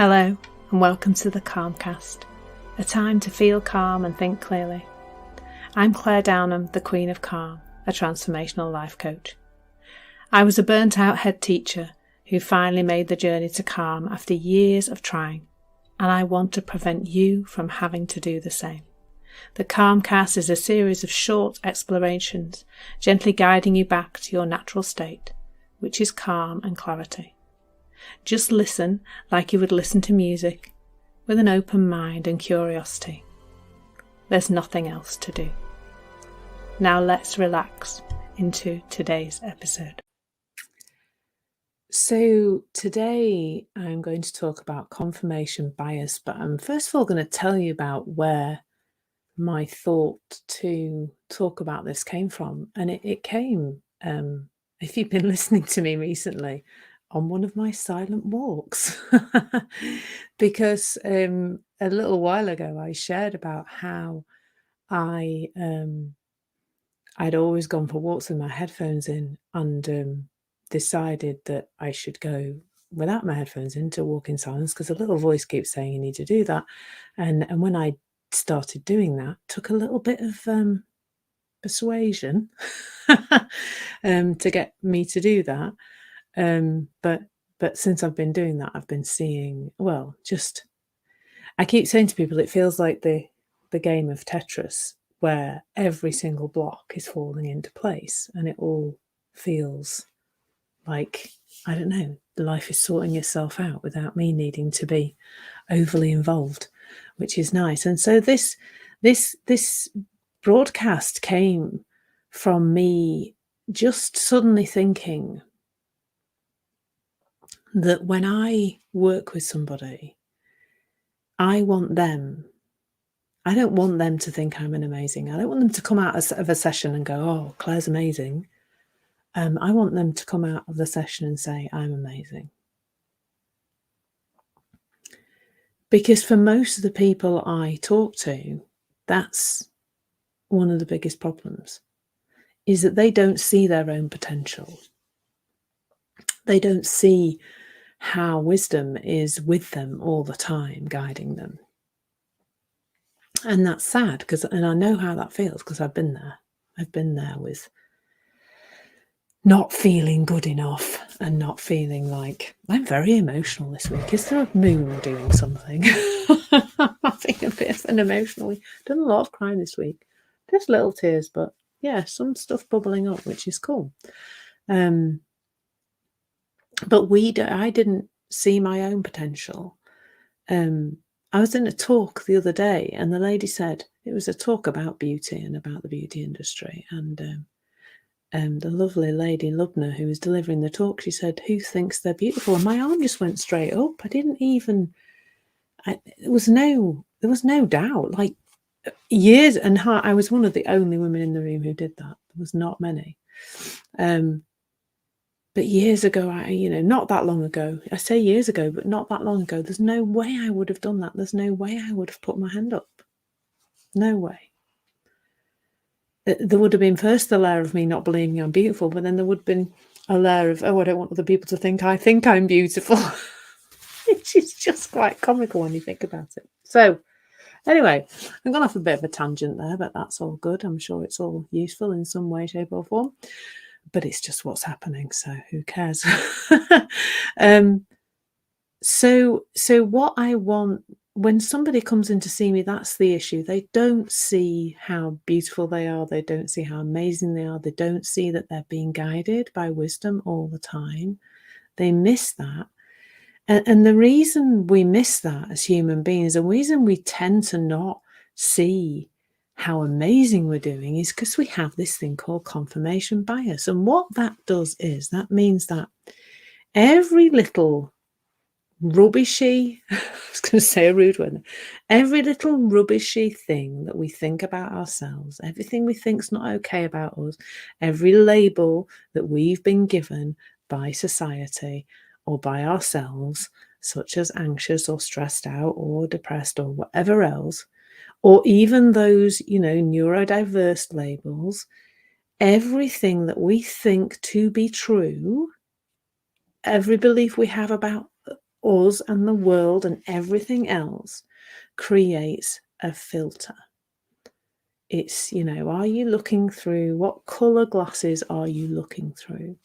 Hello and welcome to the Calmcast, a time to feel calm and think clearly. I'm Claire Downham, the Queen of Calm, a transformational life coach. I was a burnt out head teacher who finally made the journey to calm after years of trying, and I want to prevent you from having to do the same. The Calmcast is a series of short explorations, gently guiding you back to your natural state, which is calm and clarity. Just listen like you would listen to music, with an open mind and curiosity. There's nothing else to do. Now let's relax into today's episode. So today I'm going to talk about confirmation bias, but I'm first of all going to tell you about where my thought to talk about this came from. And it came, if you've been listening to me recently, on one of my silent walks. Because a little while ago I shared about how I'd always gone for walks with my headphones in and decided that I should go without my headphones in to walk in silence, because a little voice keeps saying you need to do that. And when I started doing that, took a little bit of persuasion to get me to do that. But since I've been doing that, I've been seeing, I keep saying to people, it feels like the game of Tetris, where every single block is falling into place and it all feels like, I don't know, life is sorting itself out without me needing to be overly involved, which is nice. And so this broadcast came from me just suddenly thinking that when I work with somebody, I don't want them to think I'm an amazing. I don't want them to come out of a session and go, oh, Claire's amazing. I want them to come out of the session and say, I'm amazing. Because for most of the people I talk to, that's one of the biggest problems, is that they don't see their own potential. They don't see how wisdom is with them all the time, guiding them. And that's sad, and I know how that feels, because I've been there. I've been there with not feeling good enough and not feeling like, I'm very emotional this week. Is there a moon doing something? I'm having a bit of an emotional week. Done a lot of crying this week. Just little tears, but yeah, some stuff bubbling up, which is cool. But I didn't see my own potential. I was in a talk the other day, and the lady said, it was a talk about beauty and about the beauty industry. And the lovely lady, Lubna, who was delivering the talk, she said, who thinks they're beautiful? And my arm just went straight up. I didn't even, there was no doubt. Like years, and I was one of the only women in the room who did that. There was not many. But years ago, not that long ago, I say years ago, but not that long ago, there's no way I would have done that. There's no way I would have put my hand up. No way. There would have been first the layer of me not believing I'm beautiful, but then there would have been a layer of, I don't want other people to think I think I'm beautiful. Which is just quite comical when you think about it. So anyway, I'm gone off a bit of a tangent there, but that's all good. I'm sure it's all useful in some way, shape or form. But it's just what's happening, so who cares? So what I want, when somebody comes in to see me, that's the issue. They don't see how beautiful they are. They don't see how amazing they are. They don't see that they're being guided by wisdom all the time. They miss that. And the reason we miss that as human beings, the reason we tend to not see how amazing we're doing, is because we have this thing called confirmation bias. And what that does is, that means that every little rubbishy, I was going to say a rude word, every little rubbishy thing that we think about ourselves, everything we think's not okay about us, every label that we've been given by society or by ourselves, such as anxious or stressed out or depressed or whatever else, or even those, neurodiverse labels, everything that we think to be true, every belief we have about us and the world and everything else creates a filter. It's, are you looking through, what colour glasses are you looking through?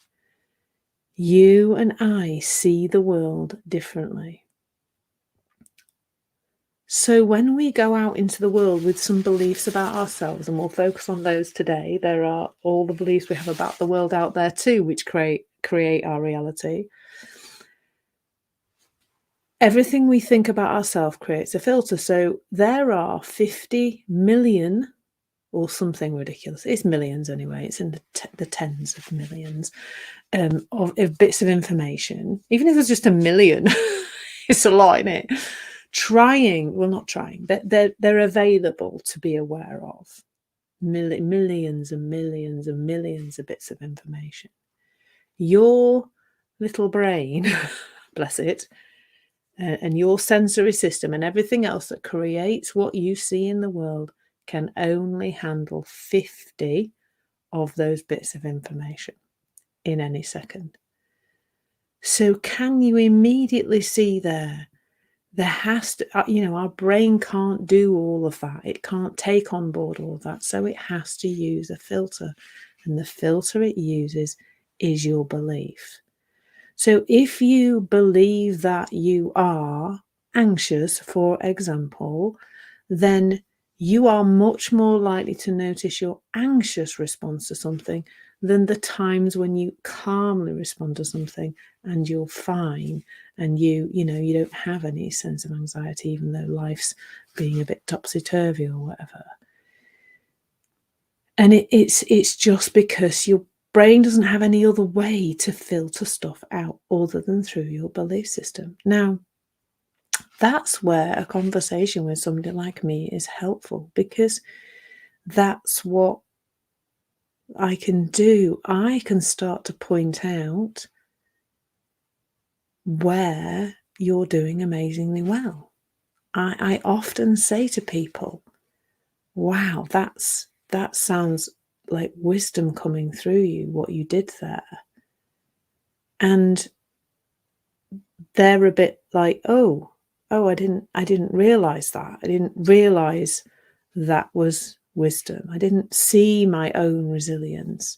You and I see the world differently. So when we go out into the world with some beliefs about ourselves, and we'll focus on those today, there are all the beliefs we have about the world out there too, which create our reality. Everything we think about ourselves creates a filter. So there are 50 million or something ridiculous. It's millions anyway. It's in the tens of millions of bits of information. Even if there's just a million, it's a lot, isn't it? Not trying, they're available to be aware of. Millions and millions and millions of bits of information. Your little brain, bless it, and your sensory system and everything else that creates what you see in the world can only handle 50 of those bits of information in any second. So can you immediately see there has to, our brain can't do all of that. It can't take on board all of that. So it has to use a filter. And the filter it uses is your belief. So if you believe that you are anxious, for example, then you are much more likely to notice your anxious response to something than the times when you calmly respond to something and you're fine and you don't have any sense of anxiety, even though life's being a bit topsy-turvy or whatever. And it's just because your brain doesn't have any other way to filter stuff out other than through your belief system. Now, that's where a conversation with somebody like me is helpful, because that's what I can do. I can start to point out where you're doing amazingly well. I often say to people, wow, that sounds like wisdom coming through you, what you did there. And they're a bit like, oh, I didn't realize that. I didn't realize that was wisdom. I didn't see my own resilience.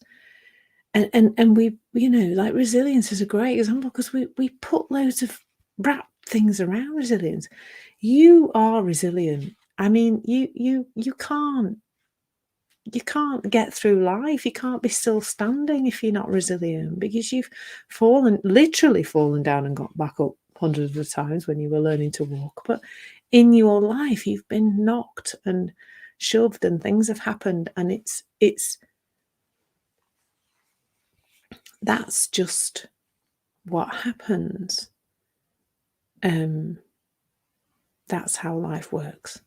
And we, like, resilience is a great example, because we put loads of wrap things around resilience. You are resilient. I mean, you can't get through life. You can't be still standing if you're not resilient, because you've literally fallen down and got back up hundreds of times when you were learning to walk. But in your life, you've been knocked and shoved and things have happened. And that's just what happens. That's how life works.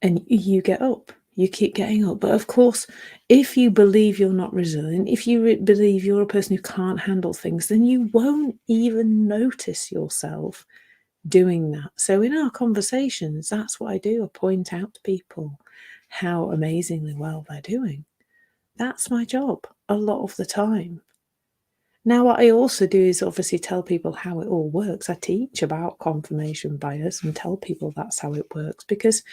And you get up. You keep getting up. But of course, if you believe you're not resilient, if you believe you're a person who can't handle things, then you won't even notice yourself doing that. So in our conversations, that's what I do. I point out to people how amazingly well they're doing. That's my job a lot of the time. Now, what I also do is obviously tell people how it all works. I teach about confirmation bias and tell people that's how it works, because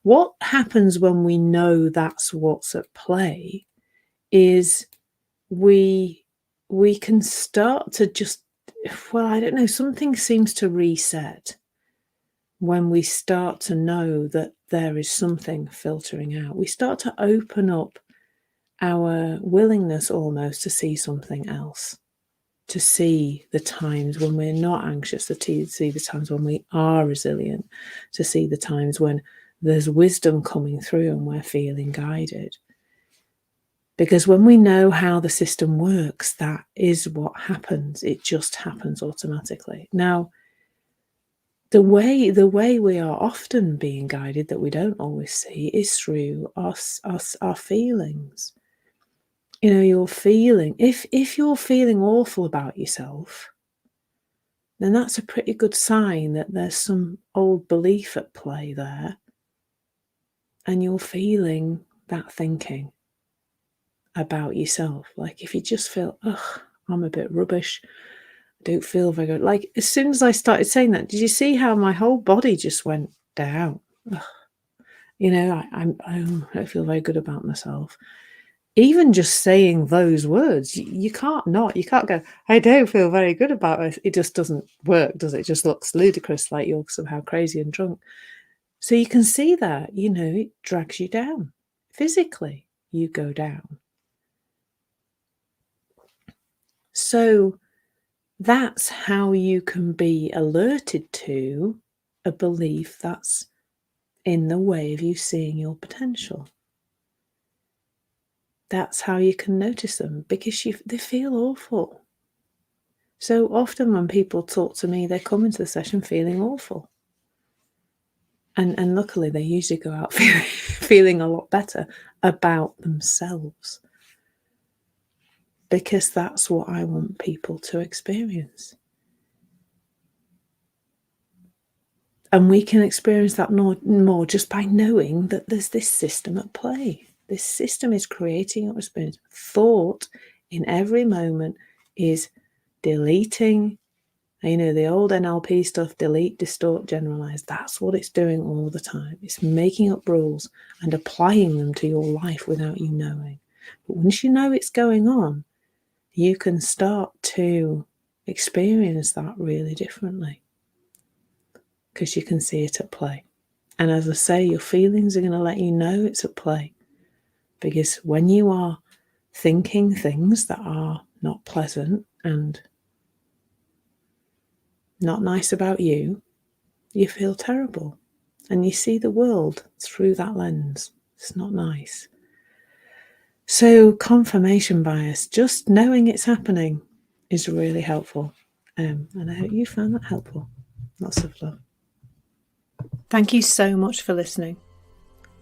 what happens when we know that's what's at play is we can start to just, I don't know, something seems to reset when we start to know that there is something filtering out. We start to open up our willingness almost to see something else, to see the times when we're not anxious, to see the times when we are resilient, to see the times when there's wisdom coming through and we're feeling guided. Because when we know how the system works, that is what happens. It just happens automatically. Now, the way we are often being guided that we don't always see is through our feelings. You're feeling, if you're feeling awful about yourself, then that's a pretty good sign that there's some old belief at play there, and you're feeling that thinking about yourself. Like if you just feel, I'm a bit rubbish, I don't feel very good. Like, as soon as I started saying that, did you see how my whole body just went down? Ugh. You know, I don't feel very good about myself. Even just saying those words, you can't not. You can't go, I don't feel very good about it. It just doesn't work, does it? It just looks ludicrous, like you're somehow crazy and drunk. So you can see that, you know, it drags you down. Physically, you go down. So that's how you can be alerted to a belief that's in the way of you seeing your potential. That's how you can notice them, because they feel awful. So often when people talk to me, they come into the session feeling awful. And luckily they usually go out feeling a lot better about themselves, because that's what I want people to experience. And we can experience that more just by knowing that there's this system at play. This system is creating your experience. Thought in every moment is deleting, you know, the old NLP stuff, delete, distort, generalize. That's what it's doing all the time. It's making up rules and applying them to your life without you knowing. But once you know it's going on, you can start to experience that really differently, because you can see it at play. And as I say, your feelings are going to let you know it's at play, because when you are thinking things that are not pleasant and not nice about you, you feel terrible and you see the world through that lens. It's not nice. So confirmation bias, just knowing it's happening, is really helpful. And I hope you found that helpful. Lots of love. Thank you so much for listening.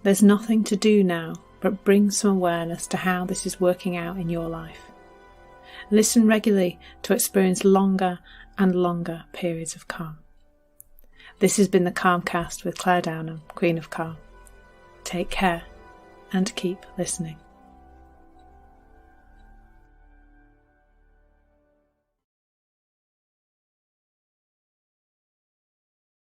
There's nothing to do now but bring some awareness to how this is working out in your life. Listen regularly to experience longer and longer periods of calm. This has been the Calmcast with Claire Downham, Queen of Calm. Take care and keep listening.